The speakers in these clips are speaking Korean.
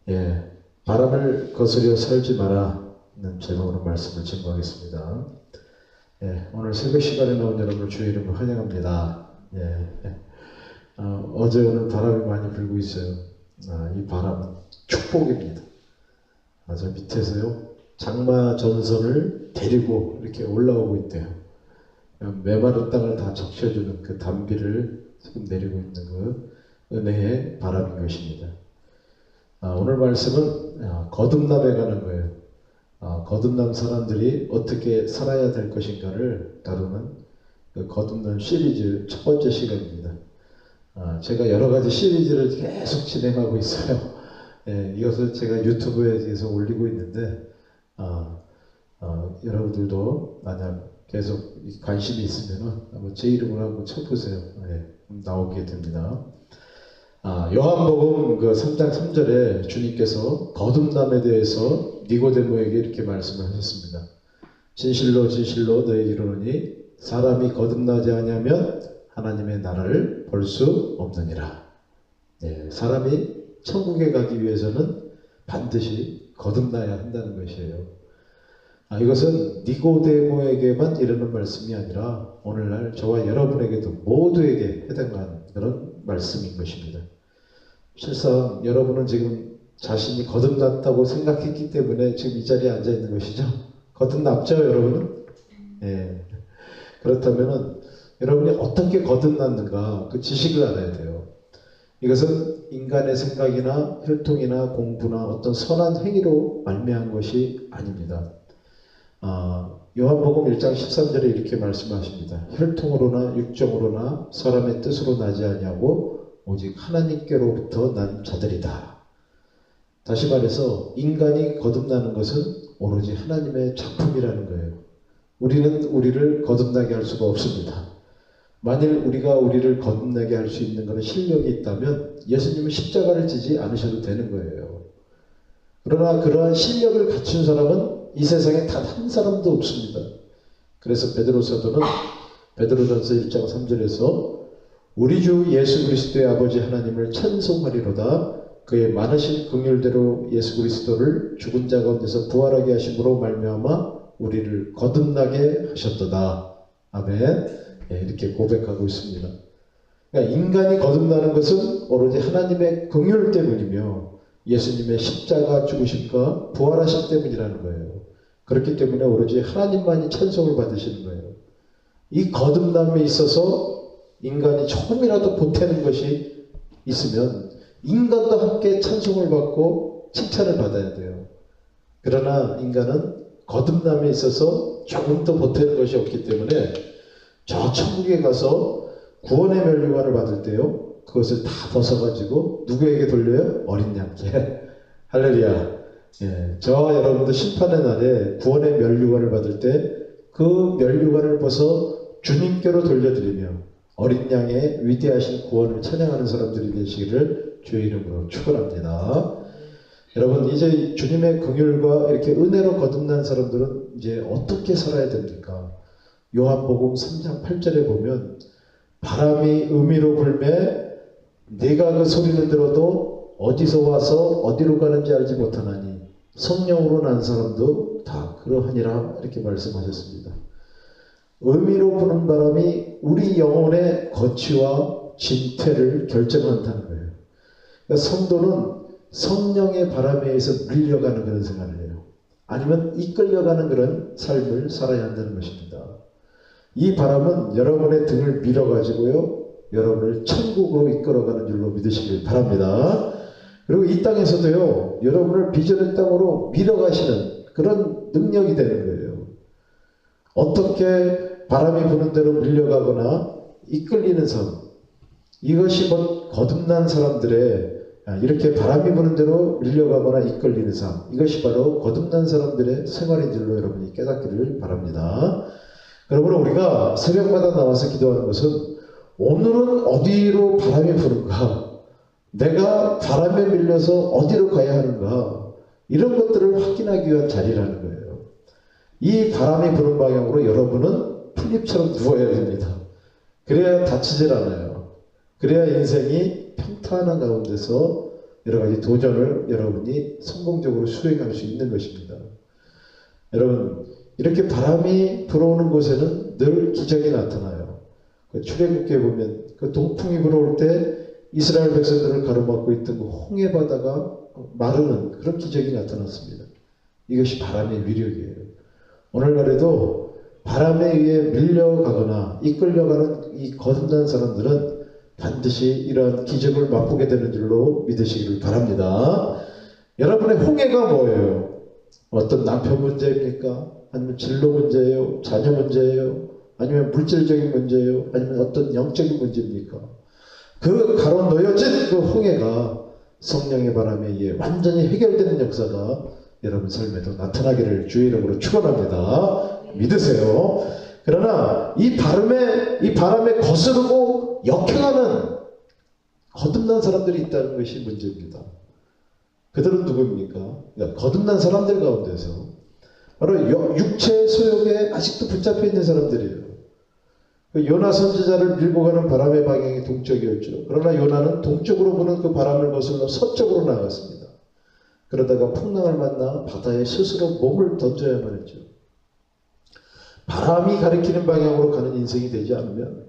예, 바람을 거스려 살지 마라는 제목으로 말씀을 증거하겠습니다. 예, 오늘 새벽 시간에 나온 여러분을 주의 이름으로 환영합니다. 예, 어제 오늘 바람이 많이 불고 있어요. 이 바람은 축복입니다. 저 밑에서요, 장마 전선을 데리고 이렇게 올라오고 있대요. 메마른 땅을 다 적셔주는 그 단비를 지금 내리고 있는 그 은혜의 바람인 것입니다. 오늘 말씀은 거듭남에 관한 거예요. 거듭남 사람들이 어떻게 살아야 될 것인가를 다루는 그 거듭남 시리즈 첫 번째 시간입니다. 제가 여러 가지 시리즈를 계속 진행하고 있어요. 예, 이것을 제가 유튜브에 대해서 올리고 있는데 여러분들도 만약 계속 관심이 있으면 한번 제 이름으로 한번 쳐보세요. 예, 나오게 됩니다. 요한복음 그 3장 3절에 주님께서 거듭남에 대해서 니고데모에게 이렇게 말씀을 하셨습니다. 진실로 진실로 너희에게 이르노니 사람이 거듭나지 아니하면 하나님의 나라를 볼 수 없느니라. 네, 사람이 천국에 가기 위해서는 반드시 거듭나야 한다는 것이에요. 이것은 니고데모에게만 이르는 말씀이 아니라 오늘날 저와 여러분에게도 모두에게 해당하는 그런 말씀인 것입니다. 실상 여러분은 지금 자신이 거듭났다고 생각했기 때문에 지금 이 자리에 앉아 있는 것이죠. 거듭났죠, 여러분은? 예. 그렇다면 여러분이 어떻게 거듭났는가 그 지식을 알아야 돼요. 이것은 인간의 생각이나 혈통이나 공부나 어떤 선한 행위로 말미암은 것이 아닙니다. 요한복음 1장 13절에 이렇게 말씀하십니다. 혈통으로나 육정으로나 사람의 뜻으로 나지 아니하고 오직 하나님께로부터 난 자들이다. 다시 말해서 인간이 거듭나는 것은 오로지 하나님의 작품이라는 거예요. 우리는 우리를 거듭나게 할 수가 없습니다. 만일 우리가 우리를 거듭나게 할 수 있는 것은 실력이 있다면 예수님은 십자가를 지지 않으셔도 되는 거예요. 그러나 그러한 실력을 갖춘 사람은 이 세상에 단 한 사람도 없습니다. 그래서 베드로 사도는 베드로전서 1장 3절에서 우리 주 예수 그리스도의 아버지 하나님을 찬송하리로다. 그의 많으신 긍휼대로 예수 그리스도를 죽은 자 가운데서 부활하게 하심으로 말미암아 우리를 거듭나게 하셨도다. 아멘. 예, 이렇게 고백하고 있습니다. 그러니까 인간이 거듭나는 것은 오로지 하나님의 긍휼 때문이며 예수님의 십자가 죽으심과 부활하심 때문이라는 거예요. 그렇기 때문에 오로지 하나님만이 찬송을 받으시는 거예요. 이 거듭남에 있어서 인간이 조금이라도 보태는 것이 있으면 인간도 함께 찬송을 받고 칭찬을 받아야 돼요. 그러나 인간은 거듭남에 있어서 조금도 보태는 것이 없기 때문에 저 천국에 가서 구원의 면류관을 받을 때요, 그것을 다 벗어가지고 누구에게 돌려요? 어린 양께. 할렐루야. 예, 저와 여러분도 심판의 날에 구원의 면류관을 받을 때 그 면류관을 벗어 주님께로 돌려드리며 어린 양의 위대하신 구원을 찬양하는 사람들이 되시기를 주의 이름으로 축원합니다. 여러분, 이제 주님의 긍휼과 이렇게 은혜로 거듭난 사람들은 이제 어떻게 살아야 됩니까? 요한복음 3장 8절에 보면 바람이 음위로 불매 네가 그 소리는 들어도 어디서 와서 어디로 가는지 알지 못하나니 성령으로 난 사람도 다 그러하니라. 이렇게 말씀하셨습니다. 음위로 부는 바람이 우리 영혼의 거취와 진퇴를 결정한다는 거예요. 그러니까 성도는 성령의 바람에 의해서 밀려가는 그런 생활을 해요. 아니면 이끌려가는 그런 삶을 살아야 한다는 것입니다. 이 바람은 여러분의 등을 밀어가지고요, 여러분을 천국으로 이끌어가는 줄로 믿으시길 바랍니다. 그리고 이 땅에서도요, 여러분을 비전의 땅으로 밀어가시는 그런 능력이 되는 거예요. 어떻게 바람이 부는 대로 밀려가거나 이끌리는 삶, 이것이 곧 거듭난 사람들의 이렇게 바람이 부는 대로 밀려가거나 이끌리는 삶, 이것이 바로 거듭난 사람들의 생활인 줄로 여러분이 깨닫기를 바랍니다. 여러분, 우리가 새벽마다 나와서 기도하는 것은 오늘은 어디로 바람이 부는가, 내가 바람에 밀려서 어디로 가야 하는가, 이런 것들을 확인하기 위한 자리라는 거예요. 이 바람이 부는 방향으로 여러분은 풀잎처럼 누워야 됩니다. 그래야 다치질 않아요. 그래야 인생이 평탄한 가운데서 여러 가지 도전을 여러분이 성공적으로 수행할 수 있는 것입니다. 여러분, 이렇게 바람이 불어오는 곳에는 늘 기적이 나타나요. 출애굽기에 보면 그 동풍이 불어올 때 이스라엘 백성들을 가로막고 있던 그 홍해 바다가 마르는 그런 기적이 나타났습니다. 이것이 바람의 위력이에요. 오늘날에도 바람에 의해 밀려가거나 이끌려가는 이 거듭난 사람들은 반드시 이러한 기적을 맛보게 되는 줄로 믿으시기를 바랍니다. 여러분의 홍해가 뭐예요? 어떤 남편 문제입니까? 아니면 진로 문제예요? 자녀 문제예요? 아니면 물질적인 문제예요? 아니면 어떤 영적인 문제입니까? 그 가로 놓여진 그 홍해가 성령의 바람에 의해 완전히 해결되는 역사가 여러분 삶에도 나타나기를 주의 이름으로 축원합니다. 믿으세요. 그러나 이 바람에 거스르고 역행하는 거듭난 사람들이 있다는 것이 문제입니다. 그들은 누구입니까? 거듭난 사람들 가운데서 바로 육체의 소욕에 아직도 붙잡혀 있는 사람들이에요. 그 요나 선지자를 밀고 가는 바람의 방향이 동쪽이었죠. 그러나 요나는 동쪽으로 부는 그 바람을 거슬러 서쪽으로 나갔습니다. 그러다가 풍랑을 만나 바다에 스스로 몸을 던져야만 했죠. 바람이 가리키는 방향으로 가는 인생이 되지 않으면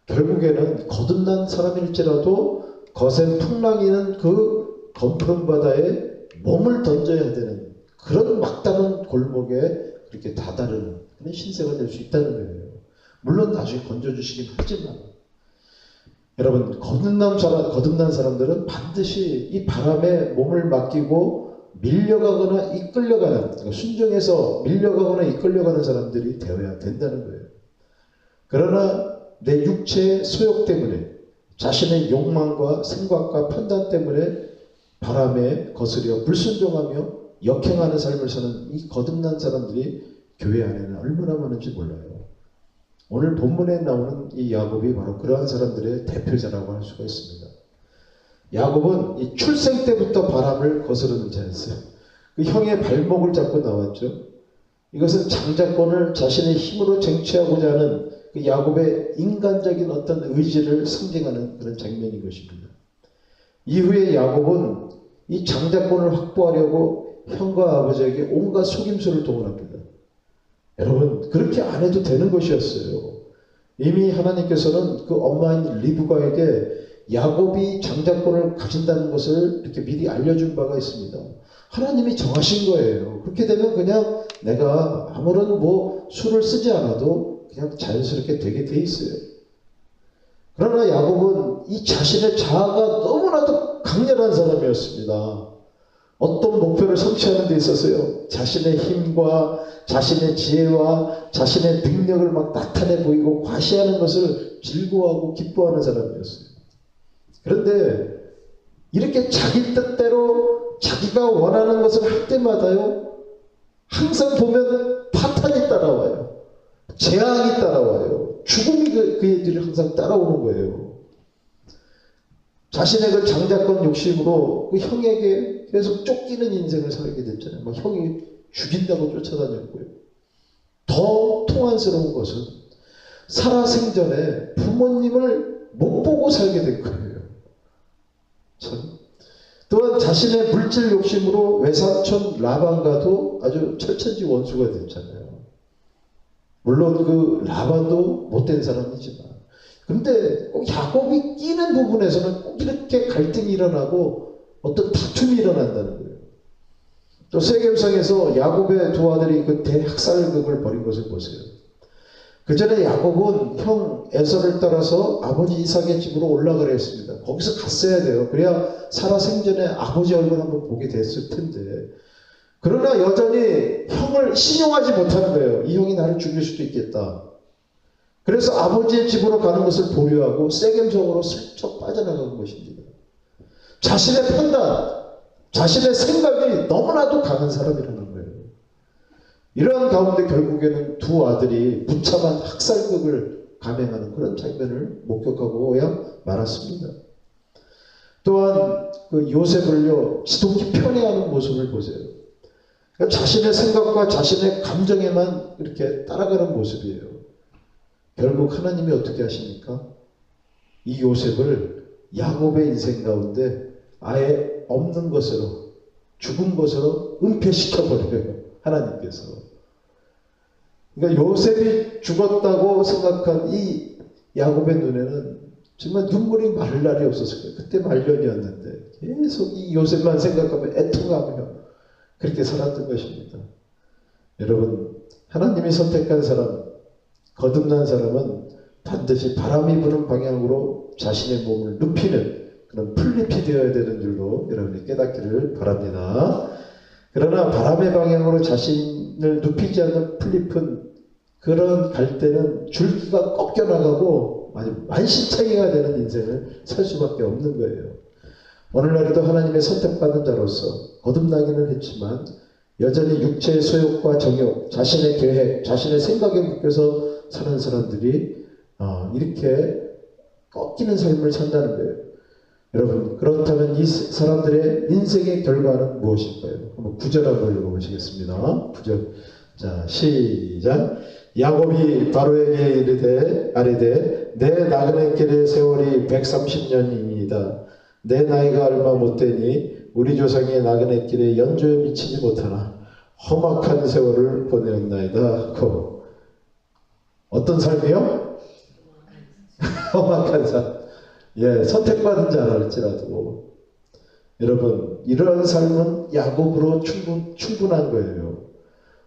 결국에는 거듭난 사람일지라도 거센 풍랑이는 그 검푸른 바다에 몸을 던져야 되는 그런 막다른 골목에 그렇게 다다르는 그런 신세가 될 수 있다는 거예요. 물론 나중에 건져주시긴 하지만 여러분, 거듭난 사람들은 반드시 이 바람에 몸을 맡기고 밀려가거나 이끌려가는, 순종해서 밀려가거나 이끌려가는 사람들이 되어야 된다는 거예요. 그러나 내 육체의 소욕 때문에, 자신의 욕망과 생각과 판단 때문에 바람에 거스려 불순종하며 역행하는 삶을 사는 이 거듭난 사람들이 교회 안에는 얼마나 많은지 몰라요. 오늘 본문에 나오는 이 야곱이 바로 그러한 사람들의 대표자라고 할 수가 있습니다. 야곱은 이 출생 때부터 바람을 거스르는 자였어요. 그 형의 발목을 잡고 나왔죠. 이것은 장자권을 자신의 힘으로 쟁취하고자 하는 그 야곱의 인간적인 어떤 의지를 상징하는 그런 장면인 것입니다. 이후에 야곱은 이 장자권을 확보하려고 형과 아버지에게 온갖 속임수를 동원합니다. 여러분, 그렇게 안 해도 되는 것이었어요. 이미 하나님께서는 그 엄마인 리브가에게 야곱이 장자권을 가진다는 것을 이렇게 미리 알려준 바가 있습니다. 하나님이 정하신 거예요. 그렇게 되면 그냥 내가 아무런 수를 쓰지 않아도 그냥 자연스럽게 되게 돼 있어요. 그러나 야곱은 이 자신의 자아가 너무나도 강렬한 사람이었습니다. 어떤 목표를 성취하는 데 있어서요, 자신의 힘과 자신의 지혜와 자신의 능력을 막 나타내 보이고 과시하는 것을 즐거워하고 기뻐하는 사람이었어요. 그런데 이렇게 자기 뜻대로 자기가 원하는 것을 할 때마다요, 항상 보면 파탄이 따라와요. 재앙이 따라와요. 죽음이 그의 뒤를 항상 따라오는 거예요. 자신의 그 장자권 욕심으로 그 형에게 계속 쫓기는 인생을 살게 됐잖아요. 막 형이 죽인다고 쫓아다녔고요. 더 통한스러운 것은 살아생전에 부모님을 못 보고 살게 된 거예요. 참. 또한 자신의 물질 욕심으로 외삼촌 라반과도 아주 철천지 원수가 됐잖아요. 물론 그 라반도 못된 사람이지만, 그런데 꼭 야곱이 끼는 부분에서는 꼭 이렇게 갈등이 일어나고 어떤 다툼이 일어난다는 거예요. 또 세겜성에서 야곱의 두 아들이 그 대학살극을 벌인 것을 보세요. 그 전에 야곱은 형 에서를 따라서 아버지 이삭의 집으로 올라가려 했습니다. 거기서 갔어야 돼요. 그래야 살아 생전에 아버지 얼굴 한번 보게 됐을 텐데, 그러나 여전히 형을 신용하지 못하는 거예요. 이 형이 나를 죽일 수도 있겠다. 그래서 아버지의 집으로 가는 것을 보류하고 세겜성으로 슬쩍 빠져나간 것입니다. 자신의 판단, 자신의 생각이 너무나도 강한 사람이라는 거예요. 이러한 가운데 결국에는 두 아들이 무참한 학살극을 감행하는 그런 장면을 목격하고야 말았습니다. 또한 그 요셉을요, 지독히 편애하는 모습을 보세요. 그러니까 자신의 생각과 자신의 감정에만 이렇게 따라가는 모습이에요. 결국 하나님이 어떻게 하십니까? 이 요셉을 야곱의 인생 가운데 아예 없는 것으로, 죽은 것으로 은폐시켜버려요. 하나님께서. 그러니까 요셉이 죽었다고 생각한 이 야곱의 눈에는 정말 눈물이 마를 날이 없었을 거예요. 그때 말년이었는데 계속 이 요셉만 생각하며 애통하며 그렇게 살았던 것입니다. 여러분, 하나님이 선택한 사람, 거듭난 사람은 반드시 바람이 부는 방향으로 자신의 몸을 눕히는 그런 풀잎이 되어야 되는 줄로 여러분이 깨닫기를 바랍니다. 그러나 바람의 방향으로 자신을 눕히지 않는 풀잎은 그런 갈 때는 줄기가 꺾여나가고 아주 만신창이가 되는 인생을 살 수밖에 없는 거예요. 오늘날에도 하나님의 선택받은 자로서 거듭나기는 했지만 여전히 육체의 소욕과 정욕, 자신의 계획, 자신의 생각에 묶여서 사는 사람들이 이렇게 꺾이는 삶을 산다는 거예요. 여러분, 그렇다면 이 사람들의 인생의 결과는 무엇일까요? 한번 9절 한번 읽어보시겠습니다. 9절. 자, 시작. 야곱이 바로에게 이르되 아뢰되 내 나그네길의 세월이 130년이니이다. 내 나이가 얼마 못되니 우리 조상의 나그네길에 연조에 미치지 못하나 험악한 세월을 보내었나이다. 어떤 삶이요? 험악한 삶. 예, 선택받은 자라 할지라도 여러분, 이러한 삶은 야곱으로 충분한 거예요.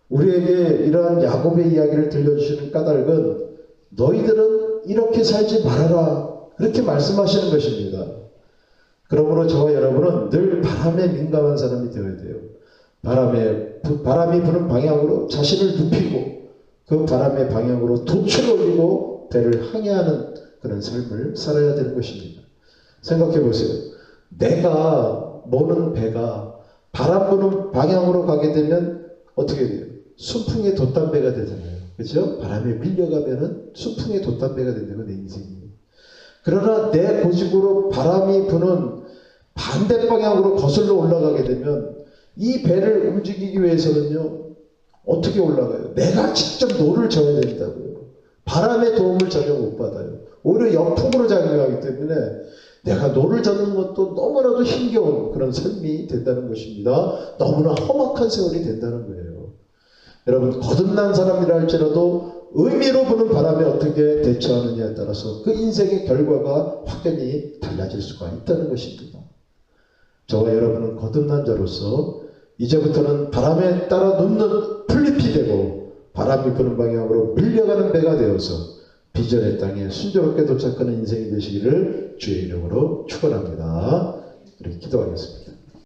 우리에게 이러한 야곱의 이야기를 들려주시는 까닭은 너희들은 이렇게 살지 말아라, 그렇게 말씀하시는 것입니다. 그러므로 저와 여러분은 늘 바람에 민감한 사람이 되어야 돼요. 바람이 부는 방향으로 자신을 눕히고 그 바람의 방향으로 돛을 올리고 배를 항해하는 그런 삶을 살아야 되는 것입니다. 생각해 보세요. 내가 모는 배가 바람 부는 방향으로 가게 되면 어떻게 돼요? 순풍의 돛담배가 되잖아요. 그렇죠? 바람에 밀려가면은 순풍의 돛담배가 된다고 내 인생이. 그러나 내 고집으로 바람이 부는 반대 방향으로 거슬러 올라가게 되면 이 배를 움직이기 위해서는요, 어떻게 올라가요? 내가 직접 노를 져야 된다고요. 바람의 도움을 전혀 못 받아요. 오히려 역풍으로 작용하기 때문에 내가 노를 젓는 것도 너무나도 힘겨운 그런 삶이 된다는 것입니다. 너무나 험악한 세월이 된다는 거예요. 여러분, 거듭난 사람이라 할지라도 의미로 부는 바람에 어떻게 대처하느냐에 따라서 그 인생의 결과가 확연히 달라질 수가 있다는 것입니다. 저와 여러분은 거듭난 자로서 이제부터는 바람에 따라 눕는 풀잎이 되고 바람이 부는 방향으로 밀려가는 배가 되어서 비전의 땅에 순조롭게 도착하는 인생이 되시기를 주의 이름으로 축원합니다. 우리 기도하겠습니다.